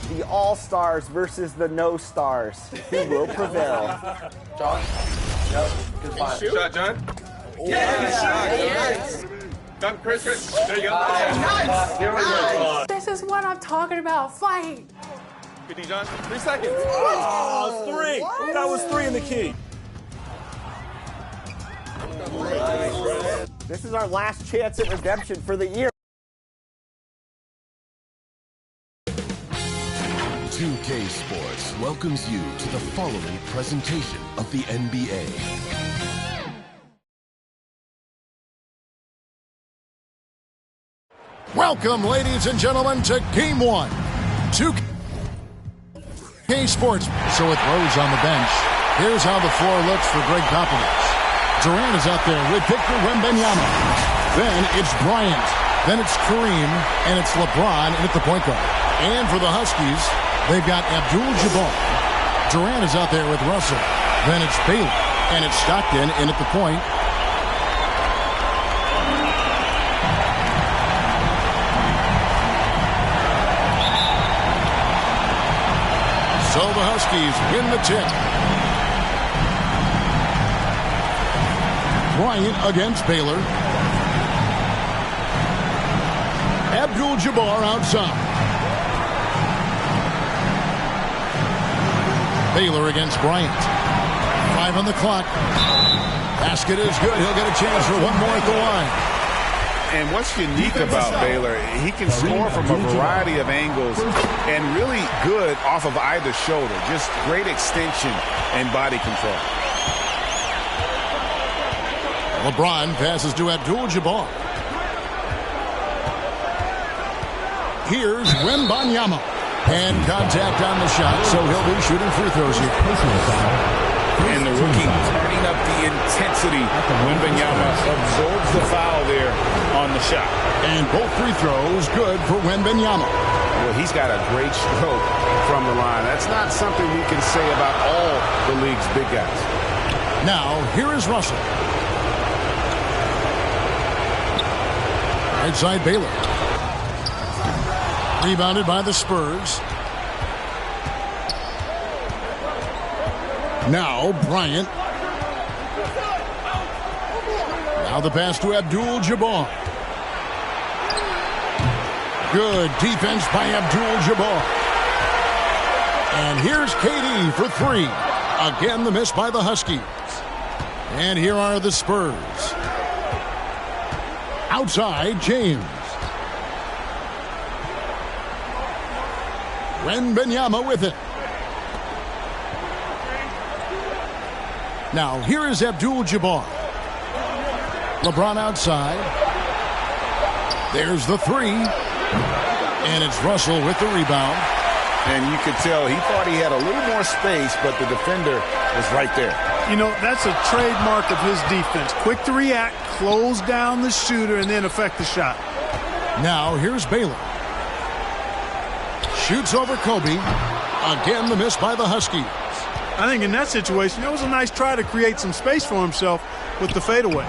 The All-Stars versus the No-Stars. Who will prevail? John? Yep. Good find. Shot, John? Yes! Done, Chris. There you go. Nice. Here we go. This is what I'm talking about. Fight. Good D, John. 3 seconds. Oh, 3. What? That was 3 in the key. This is our last chance at redemption for the year. 2K Sports welcomes you to the following presentation of the NBA. Welcome, ladies and gentlemen, to Game 1. 2K Sports. So with Rose on the bench, here's how the floor looks for Greg Popovich. Durant is out there with Victor Wembanyama. Then it's Bryant. Then it's Kareem. And it's LeBron at the point guard. And for the Huskies, they've got Abdul-Jabbar. Durant is out there with Russell. Then it's Baylor. And it's Stockton in at the point. So the Huskies win the tip. Bryant against Baylor. Abdul-Jabbar outside. Baylor against Bryant. 5 on the clock. Basket is good. He'll get a chance for one more at the line. And what's unique about Baylor, he can score from a variety of angles and really good off of either shoulder. Just great extension and body control. LeBron passes to Abdul-Jabbar. Here's Wembanyama. And contact on the shot, so he'll be shooting free throws here. And the rookie turning up the intensity. Wembanyama absorbs the foul there on the shot. And both free throws good for Wembanyama. Well, he's got a great stroke from the line. That's not something we can say about all the league's big guys. Now, here is Russell. Right side Baylor. Rebounded by the Spurs. Now Bryant. Now the pass to Abdul-Jabbar. Good defense by Abdul-Jabbar. And here's KD for three. Again, the miss by the Huskies. And here are the Spurs. Outside, James. Wembanyama with it. Now, here is Abdul-Jabbar. LeBron outside. There's the three. And it's Russell with the rebound. And you could tell he thought he had a little more space, but the defender was right there. You know, that's a trademark of his defense. Quick to react, close down the shooter, and then affect the shot. Now, here's Baylor. Shoots over Kobe. Again, the miss by the Huskies. I think in that situation, it was a nice try to create some space for himself with the fadeaway.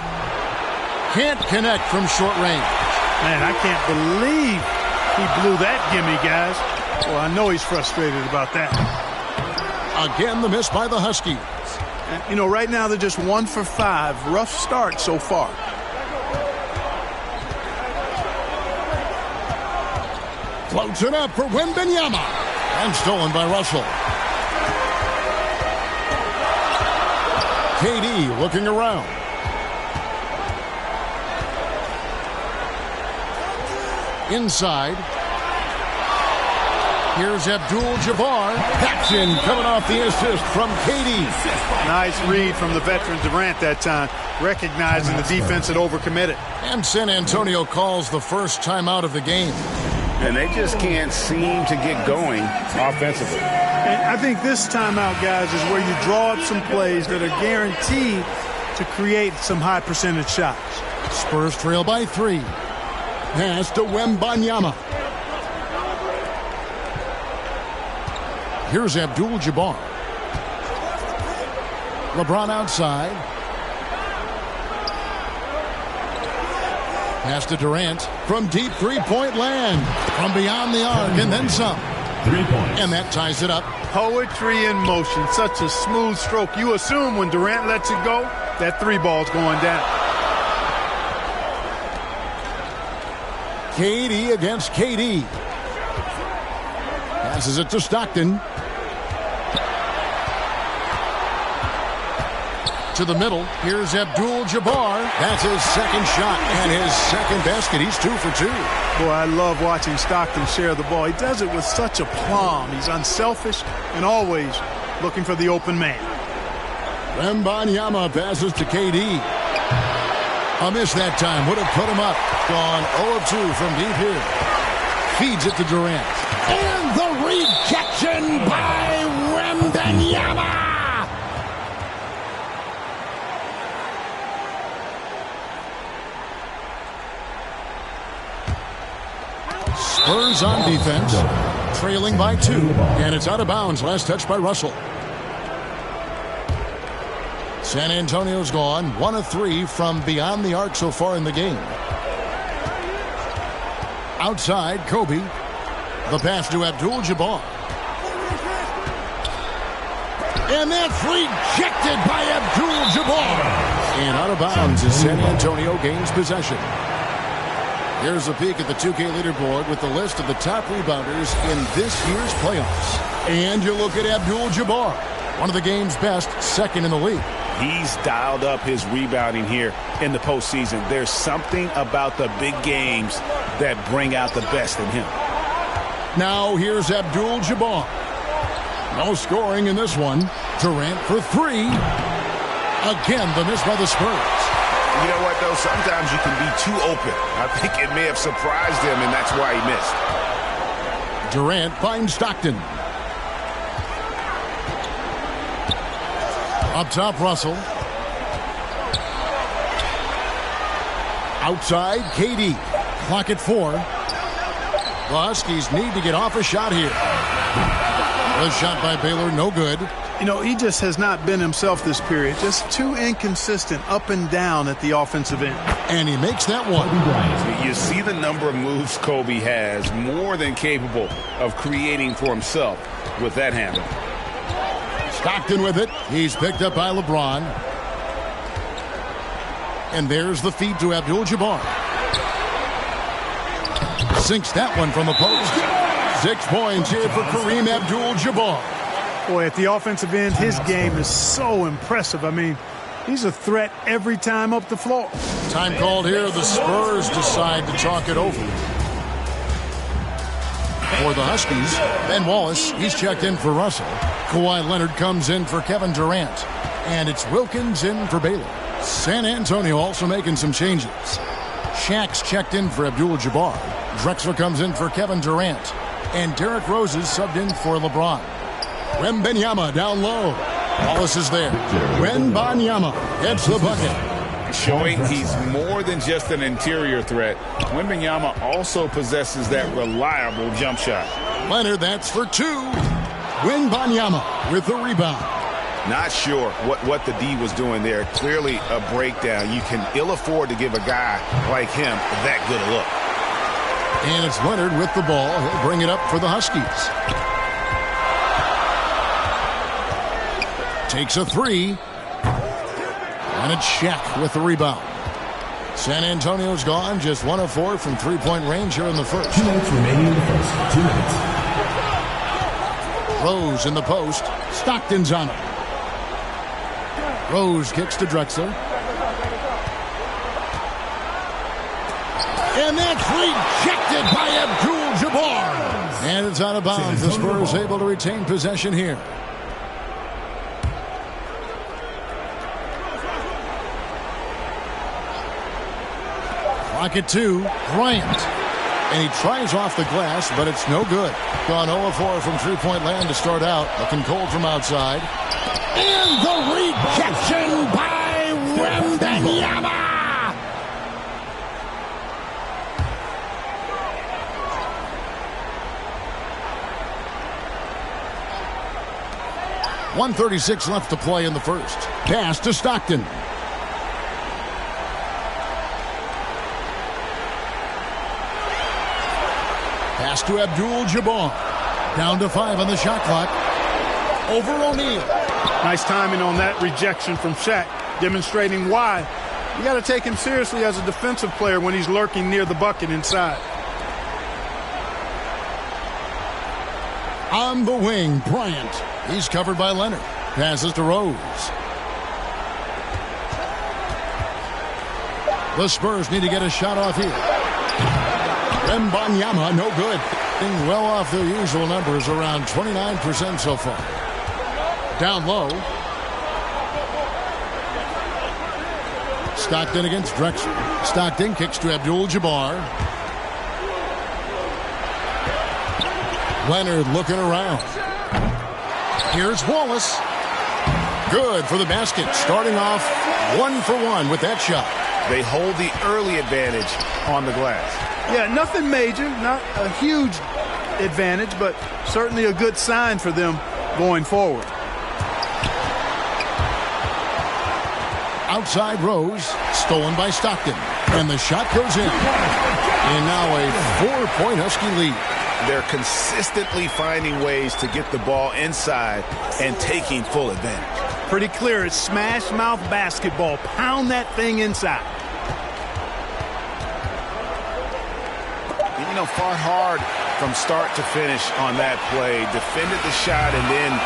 Can't connect from short range. Man, I can't believe he blew that gimme, guys. Well, I know he's frustrated about that. Again, the miss by the Huskies. And, you know, right now they're just 1 for 5. Rough start so far. Floats it up for Wembanyama. And stolen by Russell. KD looking around. Inside. Here's Abdul-Jabbar. That's in, coming off the assist from KD. Nice read from the veteran Durant that time, recognizing the defense had overcommitted. And San Antonio calls the first timeout of the game. And they just can't seem to get going offensively. And I think this timeout, guys, is where you draw up some plays that are guaranteed to create some high percentage shots. Spurs trail by 3. Pass to Wembanyama. Here's Abdul-Jabbar. LeBron outside. Pass to Durant from deep three-point land. From beyond the arc and then some. 3 points. And that ties it up. Poetry in motion. Such a smooth stroke. You assume when Durant lets it go, that 3 ball's going down. KD against KD. Passes it to Stockton. To the middle. Here's Abdul-Jabbar. That's his second shot and his second basket. He's 2 for 2. Boy, I love watching Stockton share the ball. He does it with such aplomb. He's unselfish and always looking for the open man. Wembanyama passes to KD. A miss that time. Would have put him up. Gone 0-2 from deep here. Feeds it to Durant. And the rejection by Wembanyama. Spurs on defense, trailing by 2, and it's out of bounds. Last touch by Russell. San Antonio's gone 1 of 3 from beyond the arc so far in the game. Outside, Kobe. The pass to Abdul-Jabbar. And that's rejected by Abdul-Jabbar. And out of bounds as San Antonio gains possession. Here's a peek at the 2K leaderboard with the list of the top rebounders in this year's playoffs. And you look at Abdul-Jabbar, one of the game's best, second in the league. He's dialed up his rebounding here in the postseason. There's something about the big games that bring out the best in him. Now here's Abdul-Jabbar. No scoring in this one. Durant for 3. Again, the miss by the Spurs. You know what, though? Sometimes you can be too open. I think it may have surprised him, and that's why he missed. Durant finds Stockton. Up top, Russell. Outside, KD. Clock at 4. The Huskies need to get off a shot here. The shot by Baylor, no good. You know, he just has not been himself this period. Just too inconsistent up and down at the offensive end. And he makes that one. You see the number of moves Kobe has, more than capable of creating for himself with that handle. Stockton with it. He's picked up by LeBron. And there's the feed to Abdul-Jabbar. Sinks that one from the post. 6 points here for Kareem Abdul-Jabbar. Boy, at the offensive end, his game is so impressive. I mean, he's a threat every time up the floor. Time called here. The Spurs decide to talk it over. For the Huskies, Ben Wallace, he's checked in for Russell. Kawhi Leonard comes in for Kevin Durant. And it's Wilkins in for Baylor. San Antonio also making some changes. Shaq's checked in for Abdul-Jabbar. Drexler comes in for Kevin Durant. And Derrick Rose is subbed in for LeBron. Wembanyama down low. Wallace is there. Wembanyama gets the bucket. Showing he's more than just an interior threat. Wembanyama also possesses that reliable jump shot. Leonard, that's for two. Wembanyama with the rebound. Not sure what the D was doing there. Clearly a breakdown. You can ill afford to give a guy like him that good a look. And it's Leonard with the ball. He'll bring it up for the Huskies. Takes a three. And it's Shaq with the rebound. San Antonio's gone. Just 1 of 4 from three-point range here in the first. 2 minutes remaining in the first. 2 minutes. Rose in the post. Stockton's on it. Rose kicks to Drexler. And that's rejected by Abdul-Jabbar. And it's out of bounds. The Spurs able to retain possession here. Clock at 2. Bryant. And he tries off the glass, but it's no good. Gone 0-4 from three-point land to start out. Looking cold from outside. And the rejection by Wembanyama. 1:36 left to play in the first. Pass to Stockton. Pass to Abdul-Jabbar. Down to 5 on the shot clock. Over O'Neal. Nice timing on that rejection from Shaq, demonstrating why you got to take him seriously as a defensive player when he's lurking near the bucket inside. On the wing, Bryant. He's covered by Leonard. Passes to Rose. The Spurs need to get a shot off here. Wembanyama, no good. Being well off their usual numbers, around 29% so far. Down low. Stockton against Drexler. Stockton kicks to Abdul-Jabbar. Leonard looking around. Here's Wallace. Good for the basket. Starting off 1 for 1 with that shot. They hold the early advantage on the glass. Yeah, nothing major, not a huge advantage, but certainly a good sign for them going forward. Outside Rose, stolen by Stockton. And the shot goes in. And now a 4-point Husky lead. They're consistently finding ways to get the ball inside and taking full advantage. Pretty clear, it's smash mouth basketball. Pound that thing inside. You know, fought hard from start to finish on that play. Defended the shot and then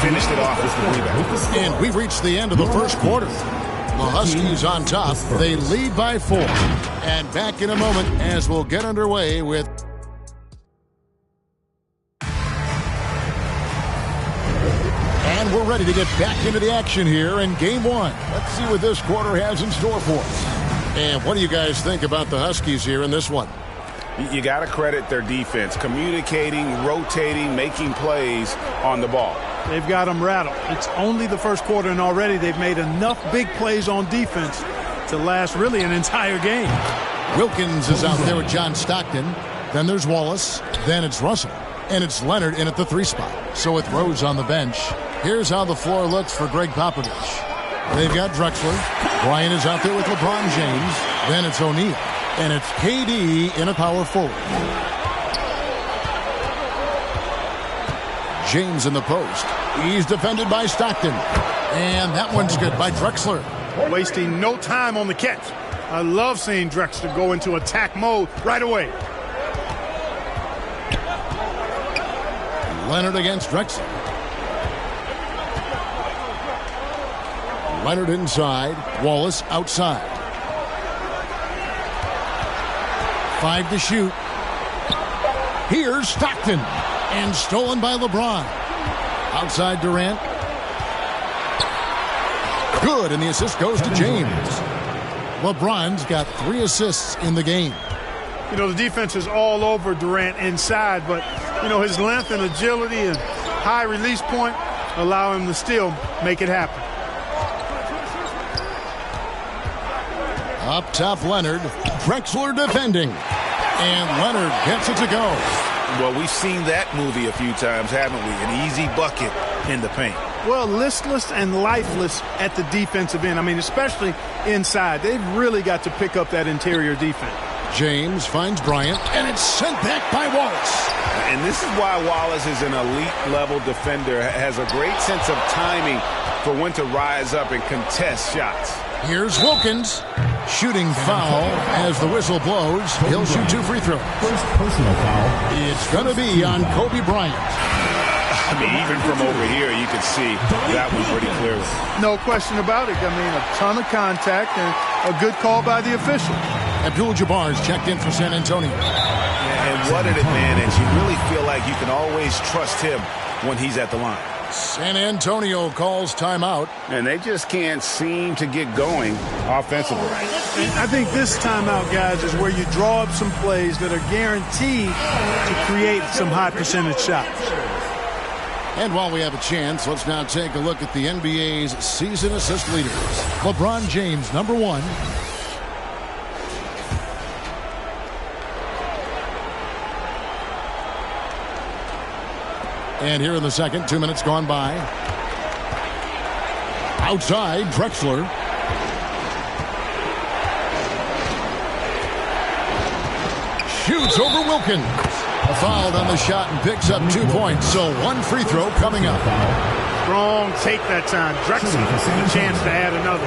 finished it off with the rebound. And we've reached the end of the first quarter. The Huskies on top. They lead by 4. And back in a moment as we'll get underway with... And we're ready to get back into the action here in Game 1. Let's see what this quarter has in store for us. And what do you guys think about the Huskies here in this one? You got to credit their defense. Communicating, rotating, making plays on the ball. They've got them rattled. It's only the first quarter, and already they've made enough big plays on defense to last really an entire game. Wilkins is out there with John Stockton. Then there's Wallace. Then it's Russell. And it's Leonard in at the 3 spot. So with Rose on the bench, here's how the floor looks for Greg Popovich. They've got Drexler. Bryant is out there with LeBron James. Then it's O'Neal. And it's KD in a power forward. James in the post. He's defended by Stockton. And that one's good by Drexler. Wasting no time on the catch. I love seeing Drexler go into attack mode right away. Leonard against Drexler. Leonard inside. Wallace outside. 5 to shoot. Here's Stockton. And stolen by LeBron. Outside Durant. Good, and the assist goes to James. LeBron's got 3 assists in the game. You know, the defense is all over Durant inside, but, you know, his length and agility and high release point allow him to still make it happen. Up top, Leonard. Drexler defending. And Leonard gets it to go. Well, we've seen that movie a few times, haven't we? An easy bucket in the paint. Well, listless and lifeless at the defensive end. I mean, especially inside. They've really got to pick up that interior defense. James finds Bryant, and it's sent back by Wallace. And this is why Wallace is an elite-level defender, has a great sense of timing for when to rise up and contest shots. Here's Wilkins. Shooting foul as the whistle blows. He'll shoot 2 free throws. First personal foul. It's going to be on Kobe Bryant. I mean, even from over here, you can see that one pretty clearly. No question about it. I mean, a ton of contact and a good call by the official. Abdul-Jabbar's checked in for San Antonio. And what an advantage. You really feel like you can always trust him when he's at the line. San Antonio calls timeout. And they just can't seem to get going offensively. And I think this timeout, guys, is where you draw up some plays that are guaranteed to create some high percentage shots. And while we have a chance, let's now take a look at the NBA's season assist leaders. LeBron James, number 1. And here in the second, 2 minutes gone by. Outside, Drexler. Shoots over Wilkins. Fouled on the shot and picks up 2 points. So 1 free throw coming up. Strong take that time. Drexler with a chance to add another.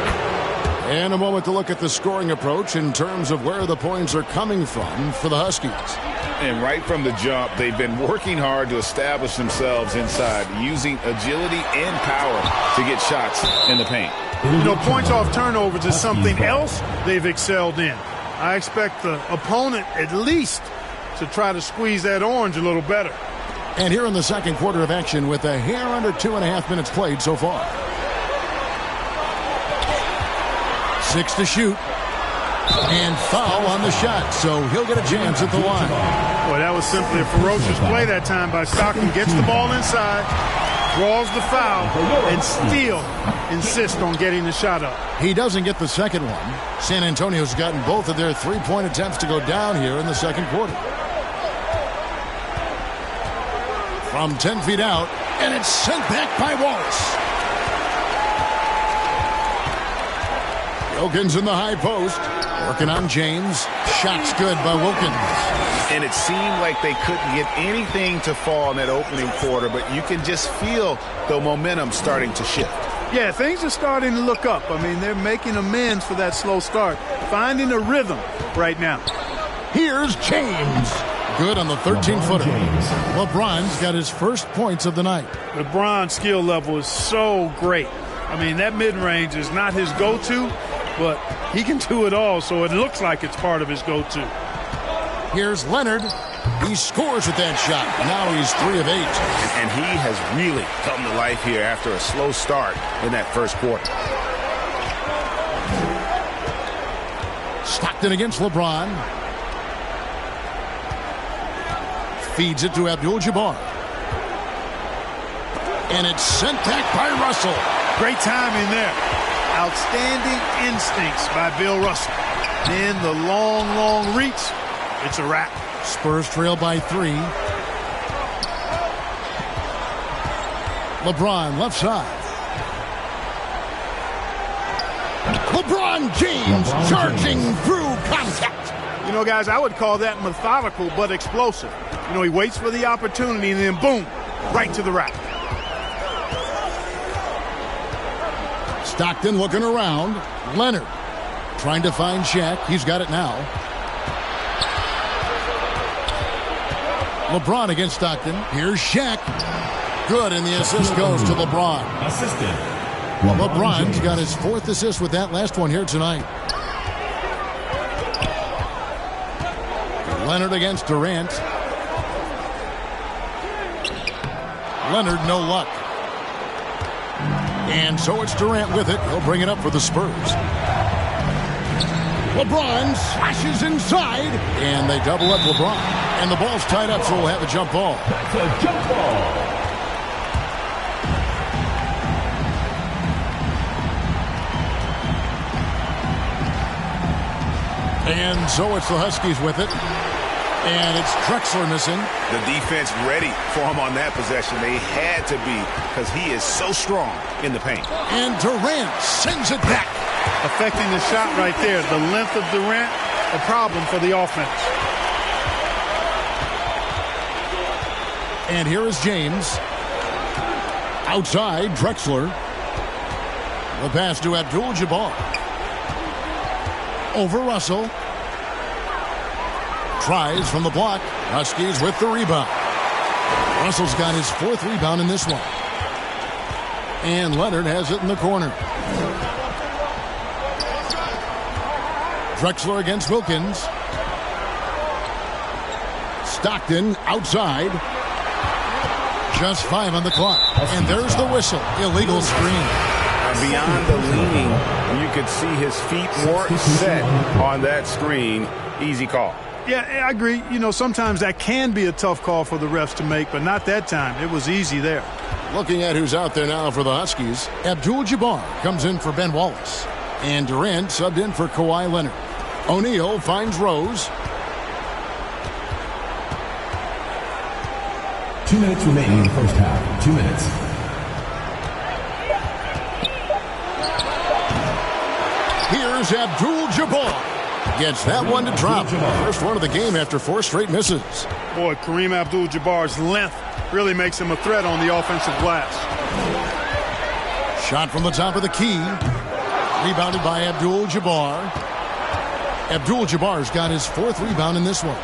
And a moment to look at the scoring approach in terms of where the points are coming from for the Huskies. And right from the jump, they've been working hard to establish themselves inside, using agility and power to get shots in the paint. You know, points off turnovers is something else they've excelled in. I expect the opponent at least to try to squeeze that orange a little better. And here in the second quarter of action with a hair under 2.5 minutes played so far. 6 to shoot. And foul on the shot, so he'll get a chance at the line. Boy, that was simply a ferocious play that time by Stockton. Gets the ball inside, draws the foul, and still insists on getting the shot up. He doesn't get the second one. San Antonio's gotten both of their 3-point attempts to go down here in the second quarter. From 10 feet out, and it's sent back by Wallace. Wilkins in the high post. Working on James. Shot's good by Wilkins. And it seemed like they couldn't get anything to fall in that opening quarter, but you can just feel the momentum starting to shift. Yeah, things are starting to look up. I mean, they're making amends for that slow start. Finding a rhythm right now. Here's James. Good on the 13-footer. LeBron's got his first points of the night. LeBron's skill level is so great. I mean, that mid-range is not his go-to, but he can do it all, so it looks like it's part of his go-to. Here's Leonard. He scores with that shot. Now he's 3 of 8. And he has really come to life here after a slow start in that first quarter. Stockton against LeBron. Feeds it to Abdul-Jabbar. And it's sent back by Russell. Great timing there. Outstanding instincts by Bill Russell. Then the long, long reach. It's a wrap. Spurs trail by 3. LeBron left side. LeBron James charging through contact. You know, guys, I would call that methodical but explosive. You know, he waits for the opportunity and then boom, right to the rack. Stockton looking around. Leonard trying to find Shaq. He's got it now. LeBron against Stockton. Here's Shaq. Good, and the assist goes to LeBron. Assistant. LeBron's got his 4th assist with that last one here tonight. Leonard against Durant. Leonard, no luck. And so it's Durant with it. He'll bring it up for the Spurs. LeBron slashes inside. And they double up LeBron. And the ball's tied up, so we'll have a jump ball. That's a jump ball. And so it's the Huskies with it. And it's Drexler missing. The defense ready for him on that possession. They had to be because he is so strong in the paint. And Durant sends it back. Affecting the shot right there. The length of Durant, a problem for the offense. And here is James. Outside, Drexler. The pass to Abdul-Jabbar. Over Russell. Tries from the block. Huskies with the rebound. Russell's got his 4th rebound in this one. And Leonard has it in the corner. Drexler against Wilkins. Stockton outside. Just 5 on the clock. And there's the whistle. Illegal screen. Beyond the leaning, you could see his feet more set on that screen. Easy call. Yeah, I agree. You know, sometimes that can be a tough call for the refs to make, but not that time. It was easy there. Looking at who's out there now for the Huskies, Abdul-Jabbar comes in for Ben Wallace. And Durant subbed in for Kawhi Leonard. O'Neal finds Rose. 2 minutes remaining in the first half. 2 minutes. Here's Abdul-Jabbar. Gets that one to drop. First one of the game after 4 straight misses. Boy, Kareem Abdul-Jabbar's length really makes him a threat on the offensive glass. Shot from the top of the key. Rebounded by Abdul-Jabbar. Abdul-Jabbar's got his 4th rebound in this one.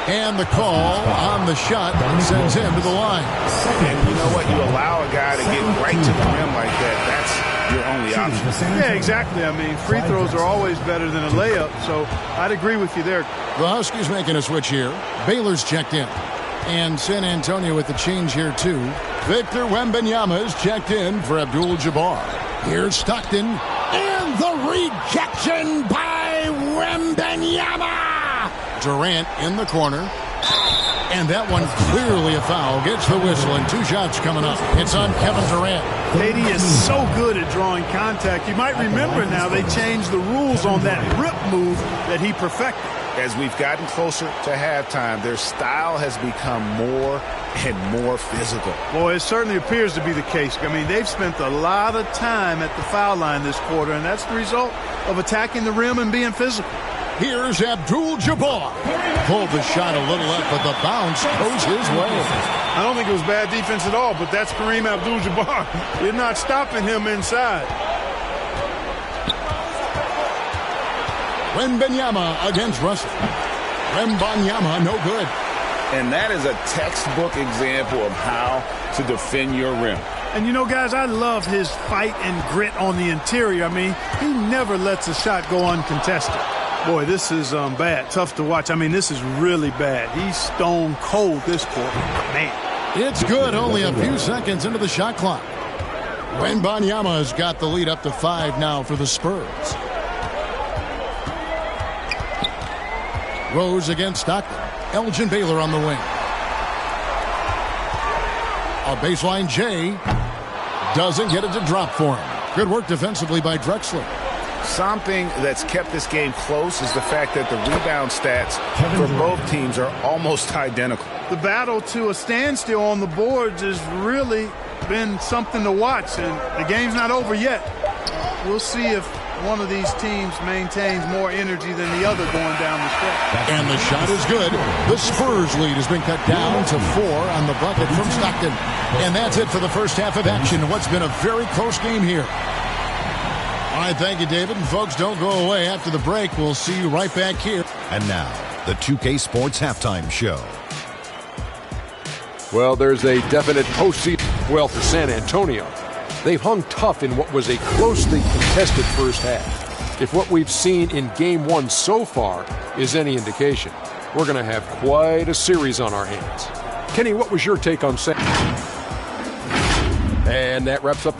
And the call on the shot sends him to the line. And you know what? You allow a guy to get right to the rim like that. That's your only option. Yeah, exactly. I mean, free throws are always better than a layup, so I'd agree with you there. The Huskies making a switch here. Baylor's checked in. And San Antonio with the change here, too. Victor Wembanyama is checked in for Abdul-Jabbar. Here's Stockton. And the rejection by Wembanyama. Durant in the corner. And that one clearly a foul. Gets the whistle and 2 shots coming up. It's on Kevin Durant. KD is so good at drawing contact. You might remember now they changed the rules on that rip move that he perfected. As we've gotten closer to halftime, their style has become more and more physical. Boy, it certainly appears to be the case. I mean, they've spent a lot of time at the foul line this quarter, and that's the result of attacking the rim and being physical. Here's Abdul-Jabbar. Pulled the shot a little up, but the bounce goes his way. I don't think it was bad defense at all, but that's Kareem Abdul-Jabbar. You're not stopping him inside. Wembanyama against Russell. Wembanyama, no good. And that is a textbook example of how to defend your rim. And, you know, guys, I love his fight and grit on the interior. I mean, he never lets a shot go uncontested. Boy, this is bad. Tough to watch. I mean, this is really bad. He's stone cold this quarter. Man. It's good. Only a few seconds into the shot clock. Wembanyama has got the lead up to 5 now for the Spurs. Rose against Stockton. Elgin Baylor on the wing. A baseline J. Doesn't get it to drop for him. Good work defensively by Drexler. Something that's kept this game close is the fact that the rebound stats for both teams are almost identical. The battle to a standstill on the boards has really been something to watch, and the game's not over yet. We'll see if one of these teams maintains more energy than the other going down the stretch. And the shot is good. The Spurs lead has been cut down to 4 on the bucket from Stockton. And that's it for the first half of action. What's been a very close game here. All right, thank you, David. And folks, don't go away. After the break, we'll see you right back here. And now, the 2K Sports Halftime Show. Well, there's a definite postseason well for San Antonio. They've hung tough in what was a closely contested first half. If what we've seen in Game 1 so far is any indication, we're going to have quite a series on our hands. Kenny, what was your take on Sam? And that wraps up.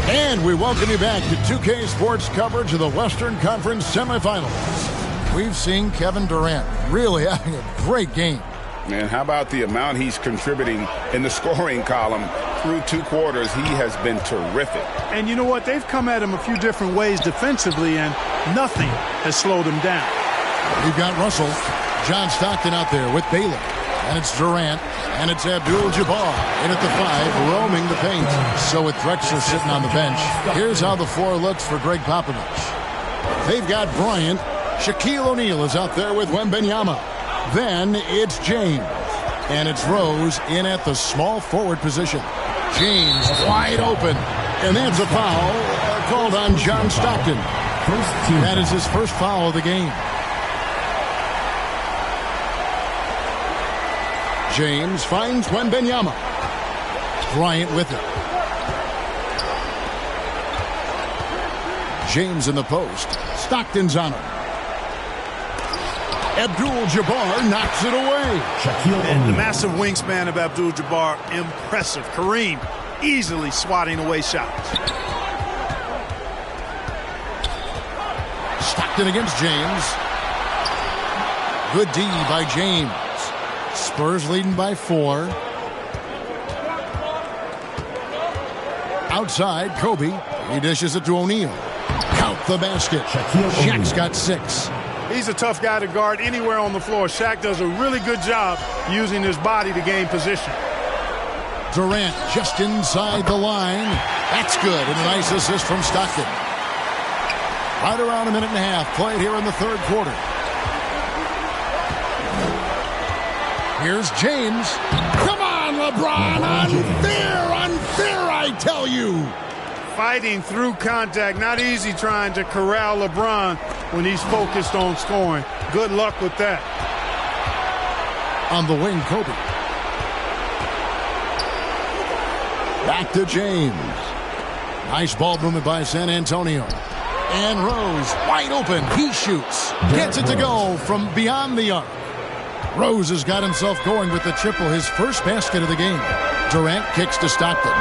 And we welcome you back to 2K Sports coverage of the Western Conference semifinals. We've seen Kevin Durant really having a great game. And how about the amount he's contributing in the scoring column through 2 quarters? He has been terrific. And you know what? They've come at him a few different ways defensively, and nothing has slowed him down. We've got Russell. John Stockton out there with Baylor. And it's Durant. And it's Abdul-Jabbar in at the 5, roaming the paint. So with Drexler sitting on the bench, here's how the floor looks for Greg Popovich. They've got Bryant. Shaquille O'Neal is out there with Wembanyama. Then it's James. And it's Rose in at the small forward position. James wide open. And that's a foul called on John Stockton. That is his first foul of the game. James finds Wembanyama. Bryant with it. James in the post. Stockton's on him. Abdul-Jabbar knocks it away. And the massive wingspan of Abdul-Jabbar, impressive. Kareem easily swatting away shots. Stockton against James. Good D by James. Spurs leading by 4. Outside, Kobe. He dishes it to O'Neal. Count the basket. Shaq's got 6. He's a tough guy to guard anywhere on the floor. Shaq does a really good job using his body to gain position. Durant just inside the line. That's good. And a nice assist from Stockton. Right around a minute and a half played here in the third quarter. Here's James. Come on, LeBron. Unfair, I tell you. Fighting through contact. Not easy trying to corral LeBron when he's focused on scoring. Good luck with that. On the wing, Kobe. Back to James. Nice ball movement by San Antonio. And Rose, wide open. He shoots. Gets it to go from beyond the arc. Rose has got himself going with the triple, his first basket of the game. Durant kicks to Stockton.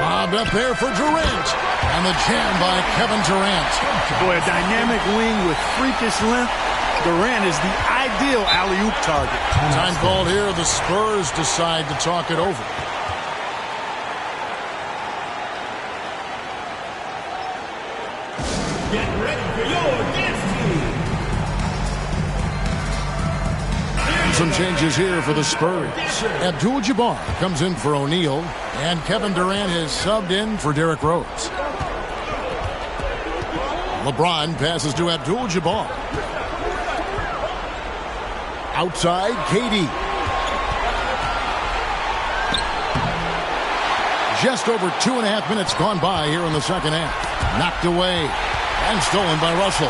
Lobbed up there for Durant. And the jam by Kevin Durant. Boy, a dynamic wing with freakish length. Durant is the ideal alley-oop target. Time called here. The Spurs decide to talk it over. Get ready for your dance team. Some changes here for the Spurs. Abdul-Jabbar comes in for O'Neal, and Kevin Durant is subbed in for Derrick Rose. LeBron passes to Abdul-Jabbar. Outside, KD. Just over 2.5 minutes gone by here in the second half. Knocked away and stolen by Russell.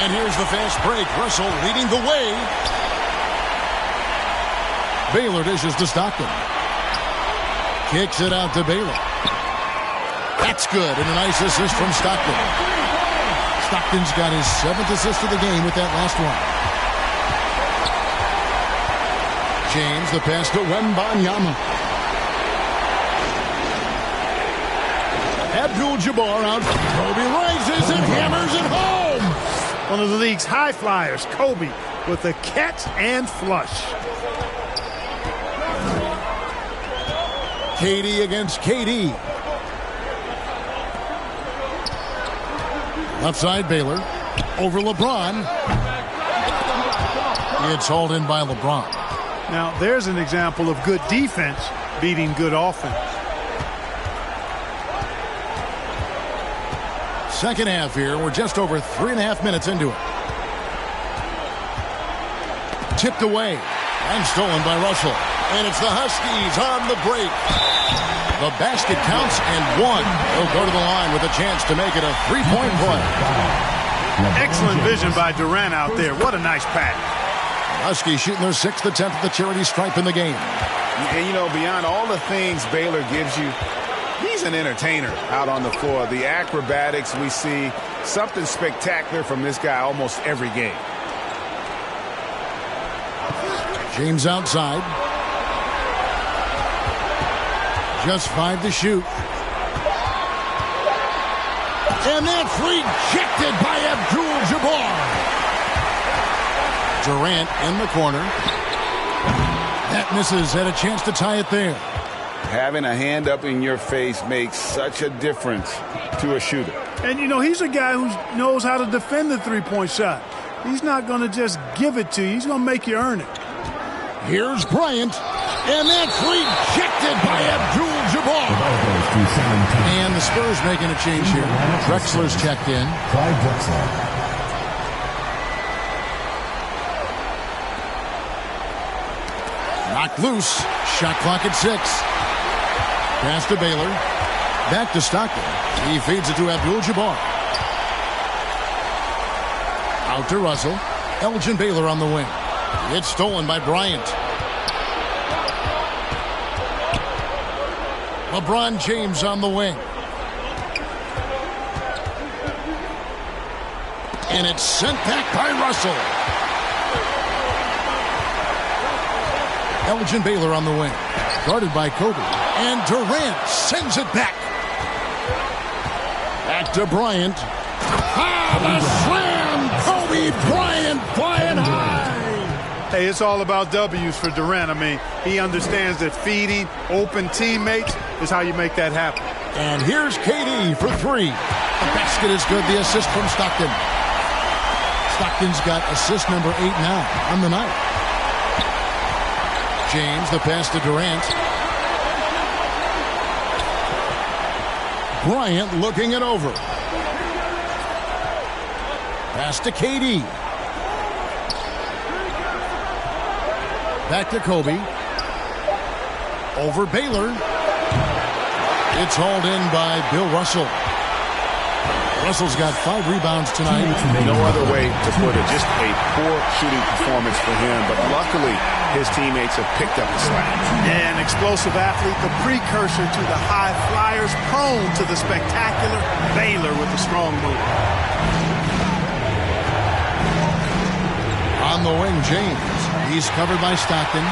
And here's the fast break. Russell leading the way. Baylor dishes to Stockton. Kicks it out to Baylor. That's good, and a nice assist from Stockton. Stockton's got his 7th assist of the game with that last one. James, the pass to Wembanyama. Abdul-Jabbar out. Kobe rises and hammers it home. One of the league's high flyers, Kobe, with a catch and flush. KD against KD. Left side, Baylor. Over LeBron. It's hauled in by LeBron. Now, there's an example of good defense beating good offense. Second half here. We're just over 3.5 minutes into it. Tipped away and stolen by Russell. And it's the Huskies on the break. The basket counts and one. He'll go to the line with a chance to make it a three-point play. Excellent vision by Durant out there. What a nice pass. Huskies shooting their 6th attempt at the charity stripe in the game. And, you know, beyond all the things Baylor gives you, he's an entertainer out on the floor. The acrobatics we see, something spectacular from this guy almost every game. James outside. Just 5 to shoot. And that's rejected by Abdul-Jabbar. Durant in the corner. That misses. Had a chance to tie it there. Having a hand up in your face makes such a difference to a shooter. And, you know, he's a guy who knows how to defend the three-point shot. He's not going to just give it to you. He's going to make you earn it. Here's Bryant. And that's rejected by Abdul-Jabbar. And the Spurs making a change here. Drexler's checked in. Knocked loose. Shot clock at 6. Pass to Baylor. Back to Stockton. He feeds it to Abdul-Jabbar. Out to Russell. Elgin Baylor on the wing. It's stolen by Bryant. LeBron James on the wing. And it's sent back by Russell. Elgin Baylor on the wing. Guarded by Kobe. And Durant sends it back. Back to Bryant. Ah, the slam! Kobe Bryant flying high! Hey, it's all about W's for Durant. I mean, he understands that feeding open teammates is how you make that happen. And here's KD for 3. The basket is good. The assist from Stockton. Stockton's got assist number 8 now on the night. James, the pass to Durant. Bryant looking it over. Pass to KD. Back to Kobe. Over Baylor. It's hauled in by Bill Russell. Russell's got 5 rebounds tonight. No other way to put it. Just a poor shooting performance for him. But luckily, his teammates have picked up the slack. Yeah, an explosive athlete, the precursor to the high flyers, prone to the spectacular. Baylor with a strong move. On the wing, James. He's covered by Stockton.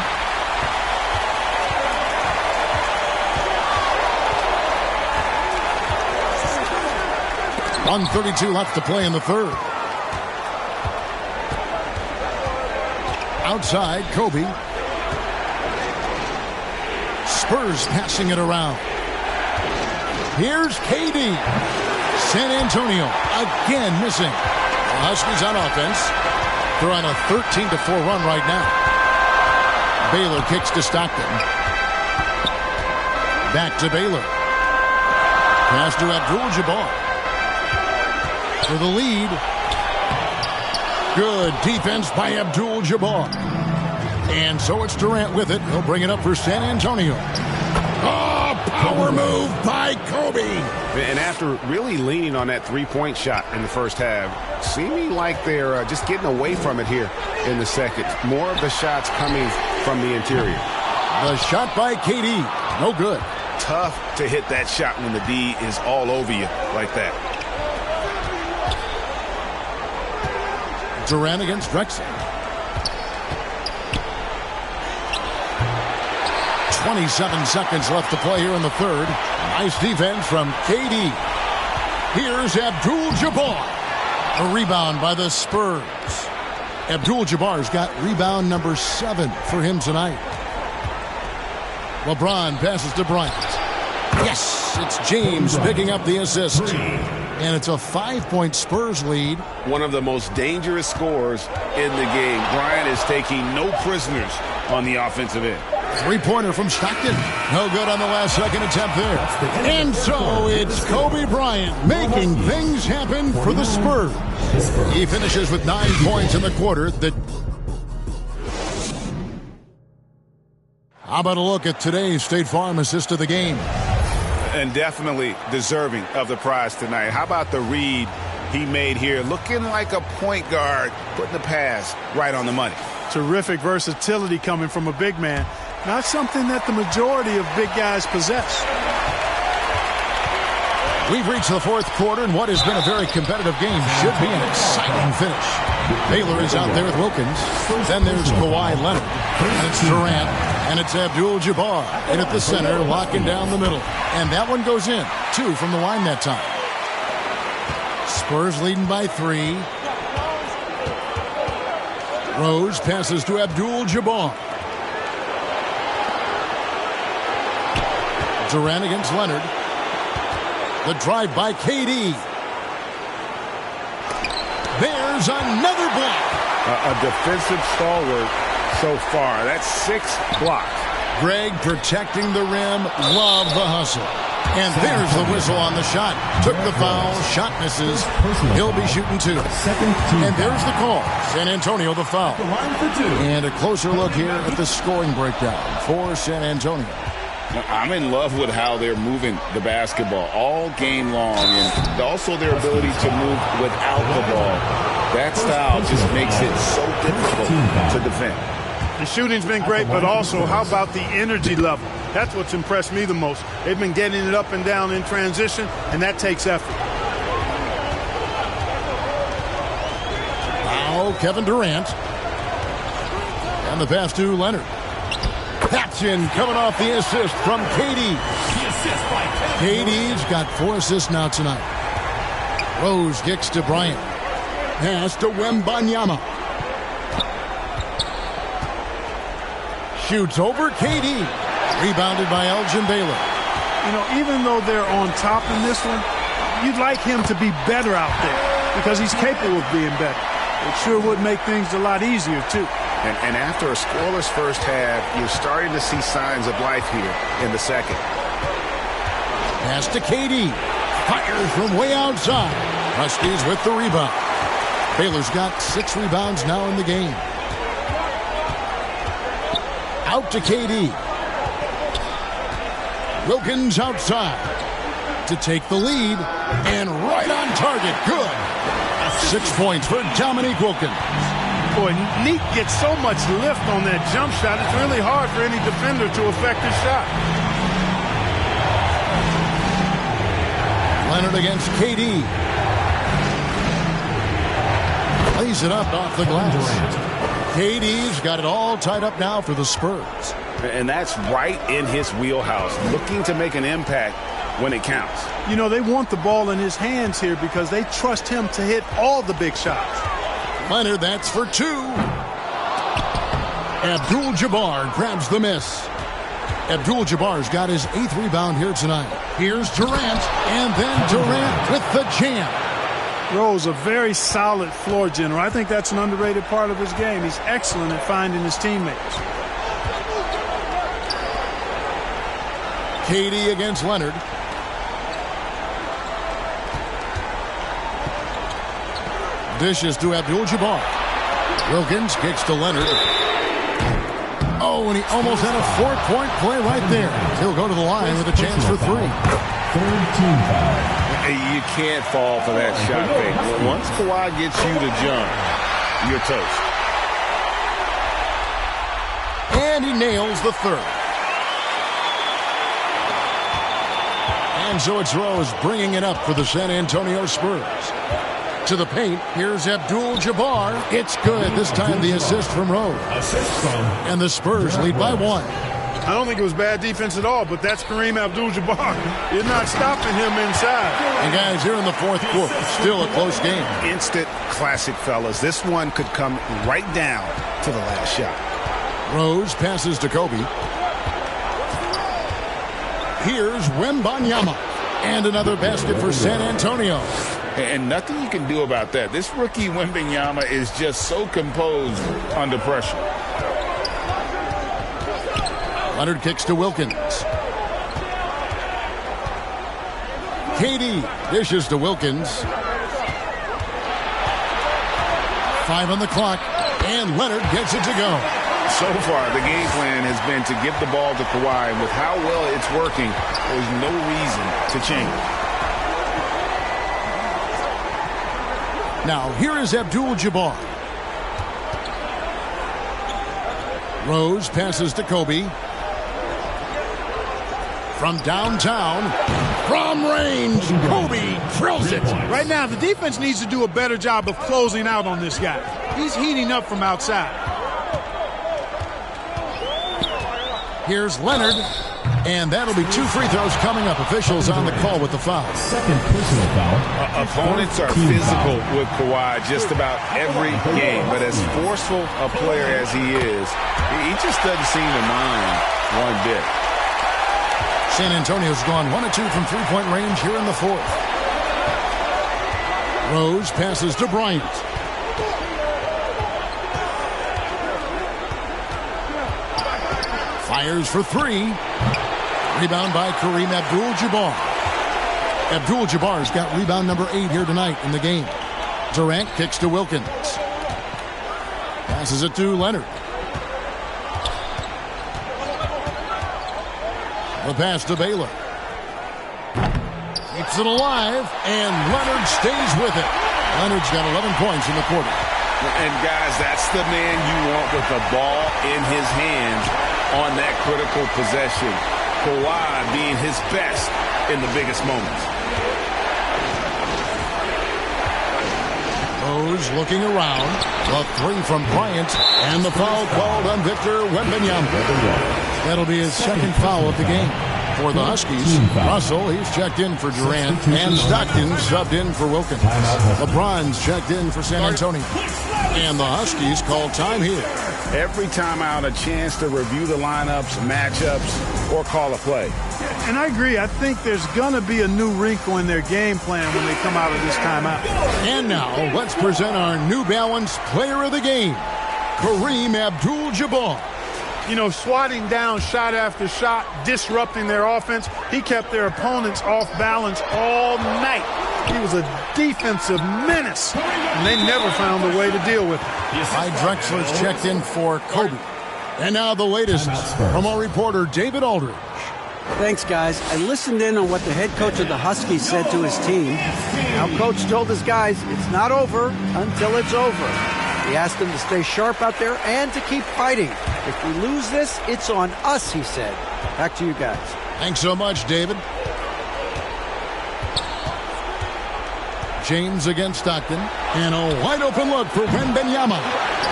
.132 left to play in the third. Outside, Kobe. Spurs passing it around. Here's KD. San Antonio again missing. The Huskies on offense. They're on a 13-4 run right now. Baylor kicks to Stockton. Back to Baylor. Pass to Abdul-Jabbar. For the lead. Good defense by Abdul-Jabbar. And so it's Durant with it. He'll bring it up for San Antonio. Oh, power move by Kobe. And after really leaning on that three-point shot in the first half, seeming like they're just getting away from it here in the second. More of the shots coming from the interior. The shot by KD. No good. Tough to hit that shot when the D is all over you like that. Durant against Drexler. 27 seconds left to play here in the third. Nice defense from KD. Here's Abdul-Jabbar. A rebound by the Spurs. Abdul-Jabbar's got rebound number 7 for him tonight. LeBron passes to Bryant. Yes, it's James picking up the assist. And it's a 5-point Spurs lead. One of the most dangerous scorers in the game. Bryant is taking no prisoners on the offensive end. 3-pointer from Stockton. No good on the last second attempt there. And so it's Kobe Bryant making things happen for the Spurs. He finishes with 9 points in the quarter. How about a look at today's State Farm assist of the game? And definitely deserving of the prize tonight. How about the read he made here? Looking like a point guard, putting the pass right on the money. Terrific versatility coming from a big man. Not something that the majority of big guys possess. We've reached the fourth quarter, and what has been a very competitive game should be an exciting finish. Baylor is out there with Wilkins. Then there's Kawhi Leonard. And it's Durant. And it's Abdul-Jabbar in at the center, locking down the middle. And that one goes in. 2 from the line that time. Spurs leading by 3. Rose passes to Abdul-Jabbar. Durant against Leonard. The drive by KD. There's another block. A defensive stalwart so far. That's 6 blocks. Greg protecting the rim. Love the hustle. And there's the whistle on the shot. Took the foul. Shot misses. He'll be shooting 2. And there's the call. San Antonio the foul. And a closer look here at the scoring breakdown for San Antonio. I'm in love with how they're moving the basketball all game long, and also their ability to move without the ball. That style just makes it so difficult to defend. The shooting's been great, but also how about the energy level? That's what's impressed me the most. They've been getting it up and down in transition, and that takes effort. Now Kevin Durant. And the pass to Leonard. Patchen coming off the assist from KD. KD's got 4 assists now tonight. Rose kicks to Bryant. Pass to Wembanyama. Shoots over KD. Rebounded by Elgin Baylor. You know, even though they're on top in this one, you'd like him to be better out there because he's capable of being better. It sure would make things a lot easier, too. And after a scoreless first half, you're starting to see signs of life here in the second. Pass to KD. Fires from way outside. Huskies with the rebound. Baylor's got 6 rebounds now in the game. Out to KD. Wilkins outside to take the lead. And right on target. Good. 6 points for Dominique Wilkins. Boy, Neat gets so much lift on that jump shot, it's really hard for any defender to affect his shot. Leonard against KD. Plays it up off the glass. KD's got it all tied up now for the Spurs. And that's right in his wheelhouse, looking to make an impact when it counts. You know, they want the ball in his hands here because they trust him to hit all the big shots. Leonard, that's for 2. Abdul-Jabbar grabs the miss. Abdul-Jabbar's got his 8th rebound here tonight. Here's Durant, and then Durant with the jam. Rose, a very solid floor general. I think that's an underrated part of his game. He's excellent at finding his teammates. KD against Leonard. Dishes to Abdul-Jabbar. Wilkins kicks to Leonard. Oh, and he almost had a 4-point play right there. He'll go to the line with a chance for 3. You can't fall for that shot fake. Once Kawhi gets you to jump, you're toast. And he nails the 3rd. And so it's Rose bringing it up for the San Antonio Spurs. To the paint, here's Abdul-Jabbar. It's good. This time the assist from Rose. And the Spurs lead by 1. I don't think it was bad defense at all, but that's Kareem Abdul-Jabbar. You're not stopping him inside. And guys, here in the 4th quarter, still a close game. Instant classic, fellas. This one could come right down to the last shot. Rose passes to Kobe. Here's Wembanyama. And another basket for San Antonio. And nothing you can do about that. This rookie Wembanyama is just so composed under pressure. Leonard kicks to Wilkins. KD dishes to Wilkins. 5 on the clock, and Leonard gets it to go. So far, the game plan has been to give the ball to Kawhi. And with how well it's working, there's no reason to change. Now, here is Abdul-Jabbar. Rose passes to Kobe. From downtown, from range, Kobe drills it. Right now, the defense needs to do a better job of closing out on this guy. He's heating up from outside. Here's Leonard, and that'll be 2 free throws coming up. Officials on the call with the foul. Second personal foul. Opponents are physical with Kawhi just about every game, but as forceful a player as he is, he just doesn't seem to mind one bit. San Antonio's gone 1 of 2 from three-point range here in the fourth. Rose passes to Bryant. Fires for 3. Rebound by Kareem Abdul-Jabbar. Abdul-Jabbar's got rebound number 8 here tonight in the game. Durant kicks to Wilkins. Passes it to Leonard. The pass to Baylor. Keeps it alive, and Leonard stays with it. Leonard's got 11 points in the quarter. And, guys, that's the man you want with the ball in his hands on that critical possession. Kawhi being his best in the biggest moments. Rose looking around. The 3 from Bryant, and the foul called on Victor Wembanyama. That'll be his second foul of the game. For the Huskies, Russell, he's checked in for Durant, and Stockton subbed in for Wilkins. LeBron's checked in for San Antonio. And the Huskies call time here. Every time out, a chance to review the lineups, matchups, or call a play. And I agree. I think there's going to be a new wrinkle in their game plan when they come out of this timeout. And now, let's present our New Balance player of the game, Kareem Abdul-Jabbar. You know, swatting down shot after shot, disrupting their offense. He kept their opponents off balance all night. He was a defensive menace, and they never found a way to deal with him. Clyde Drexler's checked in for Kobe. And now the latest from our reporter, David Aldridge. Thanks, guys. I listened in on what the head coach of the Huskies said to his team. Now, coach told his guys it's not over until it's over. He asked them to stay sharp out there and to keep fighting. If we lose this, it's on us, he said. Back to you guys. Thanks so much, David. James against Stockton. And a wide open look for Wembanyama.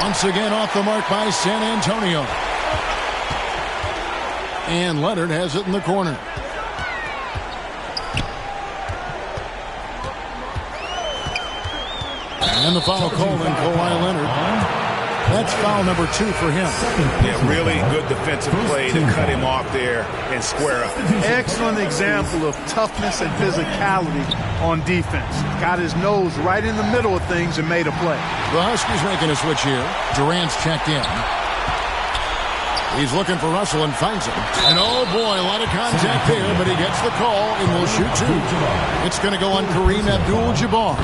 Once again off the mark by San Antonio. And Leonard has it in the corner. And the foul called on Kawhi Leonard. That's foul number 2 for him. Yeah, really good defensive play to cut him off there and square up. Excellent example of toughness and physicality on defense. Got his nose right in the middle of things and made a play. The Huskies making a switch here. Durant's checked in. He's looking for Russell and finds him. And oh boy, a lot of contact there, but he gets the call and will shoot 2. It's going to go on Kareem Abdul-Jabbar.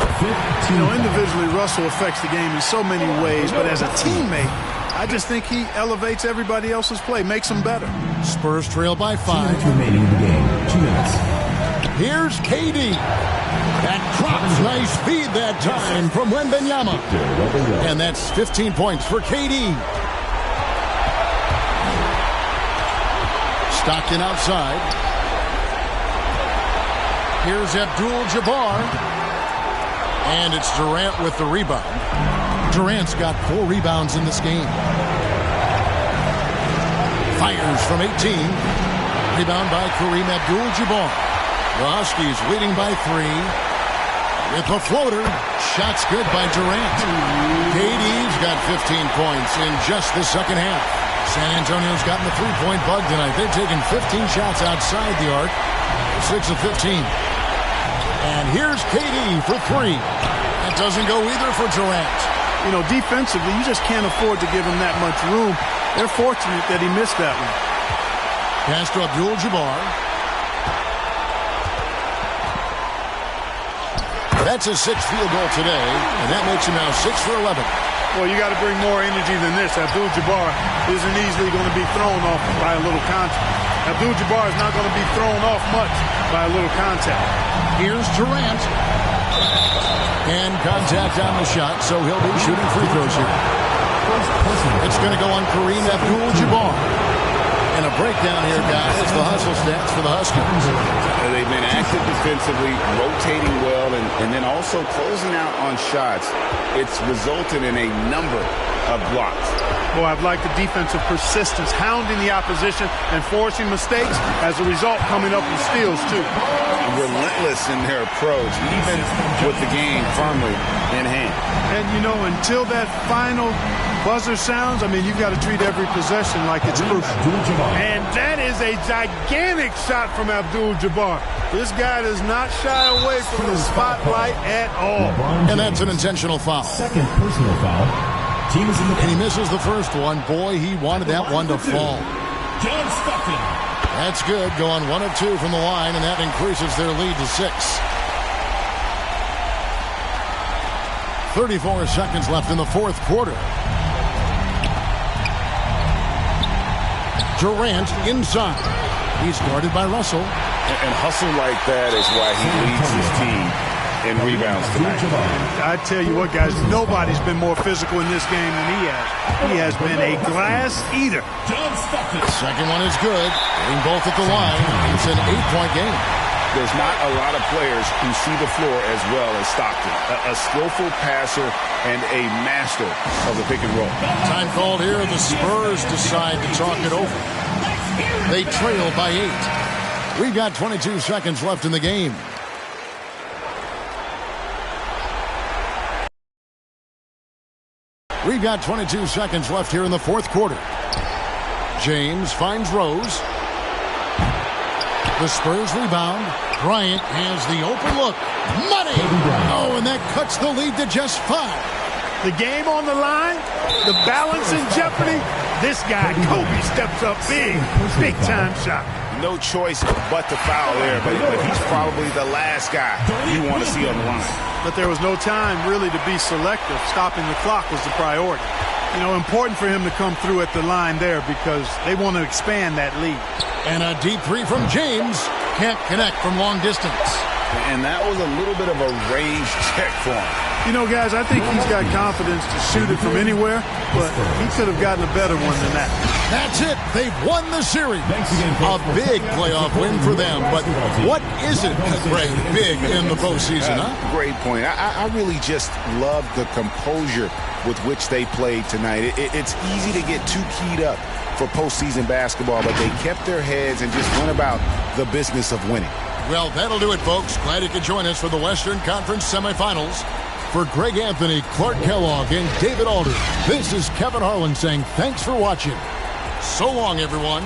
You know, individually, Russell affects the game in so many ways, but as a teammate, I just think he elevates everybody else's play, makes them better. Spurs trail by 5. 2 minutes remaining in the game. 2 minutes. Here's KD. That drops nice feed that time from Wembanyama. And that's 15 points for KD. Stockton outside. Here's Abdul-Jabbar. And it's Durant with the rebound. Durant's got 4 rebounds in this game. Fires from 18. Rebound by Kareem Abdul-Jabbar. The Huskies leading by 3. With the floater. Shots good by Durant. KD's got 15 points in just the second half. San Antonio's gotten the 3-point bug tonight. They've taken 15 shots outside the arc. 6 of 15. And here's KD for 3. That doesn't go either for Durant. You know, defensively, you just can't afford to give him that much room. They're fortunate that he missed that one. Pass to Abdul-Jabbar. That's his 6th field goal today, and that makes him now 6 for 11. Well, you got to bring more energy than this. Abdul-Jabbar isn't easily going to be thrown off by a little contact. Abdul-Jabbar is not going to be thrown off much by a little contact. Here's Durant. And contact on the shot, so he'll be shooting free throws here. It's going to go on Kareem Abdul-Jabbar. And a breakdown here, guys. The hustle stats for the Huskies. They've been active defensively, rotating well, and then also closing out on shots. It's resulted in a number of blocks. Boy, I've liked the defensive persistence, hounding the opposition and forcing mistakes. As a result, coming up with steals, too. Relentless in their approach, even with the game firmly in hand. And, you know, until that final buzzer sounds, I mean, you've got to treat every possession like it's crucial. And that is a gigantic shot from Abdul-Jabbar. This guy does not shy away from the spotlight at all. And that's an intentional foul. Second personal foul. Team is in the... And he misses the first one. Boy, he wanted that one to fall. John Stockton. That's good. Going 1 of 2 from the line, and that increases their lead to 6. 34 seconds left in the fourth quarter. Durant inside. He's guarded by Russell. And hustle like that is why he leads his team in rebounds tonight. I tell you what, guys, nobody's been more physical in this game than he has. He has been a glass eater. Second one is good. Getting both at the line. It's an 8-point game. There's not a lot of players who see the floor as well as Stockton. A skillful passer and a master of the pick and roll. Time called here. The Spurs decide to talk it over. They trail by 8. We've got 22 seconds left in the game. We've got 22 seconds left here in the fourth quarter. James finds Rose. The Spurs rebound. Bryant has the open look. Money! Oh, and that cuts the lead to just 5. The game on the line, the balance in jeopardy. This guy, Kobe, steps up big time shot. No choice but to foul there, but he's probably the last guy you want to see on the line. But there was no time really to be selective. Stopping the clock was the priority. You know, important for him to come through at the line there because they want to expand that lead. And a deep three from James. Can't connect from long distance. And that was a little bit of a range check for him. You know, guys, I think he's got confidence to shoot it from anywhere, but he could have gotten a better one than that. That's it. They've won the series. A big playoff win for them. But what isn't, Greg, big in the postseason, huh? Great point. I really just love the composure with which they played tonight. It's easy to get too keyed up for postseason basketball, but they kept their heads and just went about the business of winning. Well, that'll do it, folks. Glad you could join us for the Western Conference semifinals. For Greg Anthony, Clark Kellogg, and David Alder, this is Kevin Harlan saying thanks for watching. So long, everyone.